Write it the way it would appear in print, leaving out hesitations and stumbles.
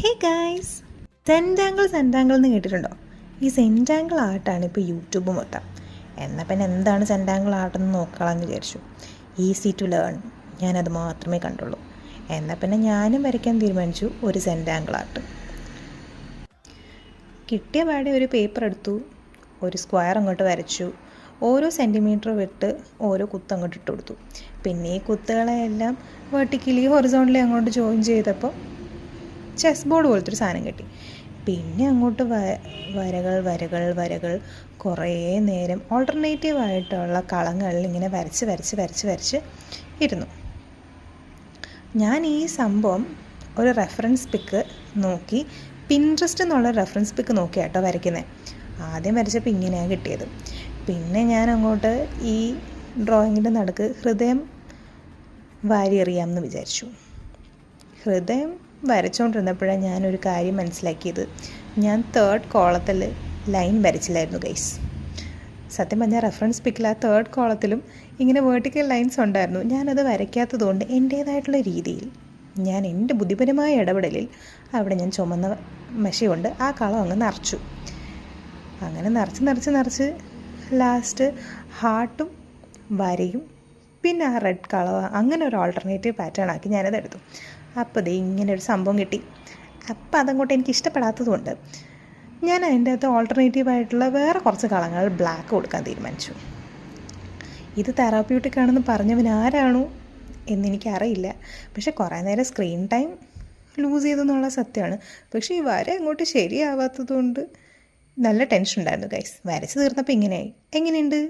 Hey guys, സെൻറ്റാങ്കിൾ എന്ന് കേട്ടിട്ടുണ്ടോ? ഈ സെൻറ്റാങ്കിൾ ആർട്ടാണ് ഇപ്പോൾ യൂട്യൂബ് മൊത്തം. എന്നാൽ പിന്നെ എന്താണ് സെൻറ്റാങ്കിൾ ആർട്ടെന്ന് നോക്കാമെന്ന് വിചാരിച്ചു. ഈസി ടു ലേൺ, ഞാനത് മാത്രമേ കണ്ടുള്ളൂ. എന്നാൽ പിന്നെ ഞാനും വരയ്ക്കാൻ തീരുമാനിച്ചു ഒരു സെൻറ്റാങ്കിൾ ആർട്ട്. കിട്ടിയ പാടെ ഒരു പേപ്പർ എടുത്തു, ഒരു സ്ക്വയർ അങ്ങോട്ട് വരച്ചു, ഓരോ സെൻറ്റിമീറ്റർ വിട്ട് ഓരോ കുത്ത് അങ്ങോട്ട് ഇട്ട് കൊടുത്തു. പിന്നെ ഈ കുത്തുകളെല്ലാം വെർട്ടിക്കലി ഹൊറിസോണ്ടലി അങ്ങോട്ട് ജോയിൻ ചെയ്തപ്പോൾ ചെസ് ബോർഡ് പോലത്തെ ഒരു സാധനം കിട്ടി. പിന്നെ അങ്ങോട്ട് വരകൾ വരകൾ വരകൾ കുറേ നേരം ഓൾട്ടർനേറ്റീവായിട്ടുള്ള കളങ്ങളിൽ ഇങ്ങനെ വരച്ച് വരച്ച് വരച്ച് വരച്ച് ഇരുന്നു. ഞാൻ ഈ സംഭവം ഒരു റെഫറൻസ് പിക്ക് നോക്കി, പിൻട്രസ്റ്റ് എന്നുള്ള റെഫറൻസ് പിക്ക് നോക്കിയാട്ടോ വരയ്ക്കുന്നത്. ആദ്യം വരച്ചപ്പോൾ ഇങ്ങനെയാണ് കിട്ടിയത്. പിന്നെ ഞാൻ അങ്ങോട്ട് ഈ ഡ്രോയിങ്ങിൻ്റെ നടുക്ക് ഹൃദയം വാരി എറിയാമെന്ന് വിചാരിച്ചു. ഹൃദയം വരച്ചുകൊണ്ടിരുന്നപ്പോഴാണ് ഞാനൊരു കാര്യം മനസ്സിലാക്കിയത്. ഞാൻ 3rd കോളത്തിൽ ലൈൻ വരച്ചില്ലായിരുന്നു ഗൈസ്. സത്യം പറഞ്ഞാൽ റെഫറൻസ് പിക്കിൽ ആ 3rd കോളത്തിലും ഇങ്ങനെ വേർട്ടിക്കൽ ലൈൻസ് ഉണ്ടായിരുന്നു. ഞാനത് വരയ്ക്കാത്തത് കൊണ്ട് എൻ്റേതായിട്ടുള്ള രീതിയിൽ ഞാൻ എൻ്റെ ബുദ്ധിപരമായ ഇടപെടലിൽ അവിടെ ഞാൻ ചുമന്ന മഷി കൊണ്ട് ആ കളം അങ്ങ് നിറച്ചു. അങ്ങനെ നിറച്ച് നിറച്ച് നിറച്ച് ലാസ്റ്റ് ഹാർട്ടും വരയും പിന്നെ ആ റെഡ് കളർ, അങ്ങനെ ഒരു ഓൾട്ടർനേറ്റീവ് പാറ്റേൺ ആക്കി ഞാനത് എടുത്തു. അപ്പോൾ ഇത് ഇങ്ങനെ ഒരു സംഭവം കിട്ടി. അപ്പോൾ അതങ്ങോട്ട് എനിക്ക് ഇഷ്ടപ്പെടാത്തതുകൊണ്ട് ഞാൻ അതിൻ്റെ അകത്ത് ഓൾട്ടർനേറ്റീവായിട്ടുള്ള വേറെ കുറച്ച് കളങ്ങൾ ബ്ലാക്ക് കൊടുക്കാൻ തീരുമാനിച്ചു. ഇത് തെറാപ്യൂട്ടിക് ആണെന്ന് പറഞ്ഞവൻ ആരാണോ എന്നെനിക്കറിയില്ല. പക്ഷേ കുറേ നേരം സ്ക്രീൻ ടൈം ലൂസ് ചെയ്തെന്നുള്ള സത്യമാണ്. പക്ഷേ ഈ വര അങ്ങോട്ട് ശരിയാവാത്തത് കൊണ്ട് നല്ല ടെൻഷൻ ഉണ്ടായിരുന്നു ഗൈസ്. വരച്ച് തീർന്നപ്പോൾ ഇങ്ങനെയായി. എങ്ങനെയുണ്ട്?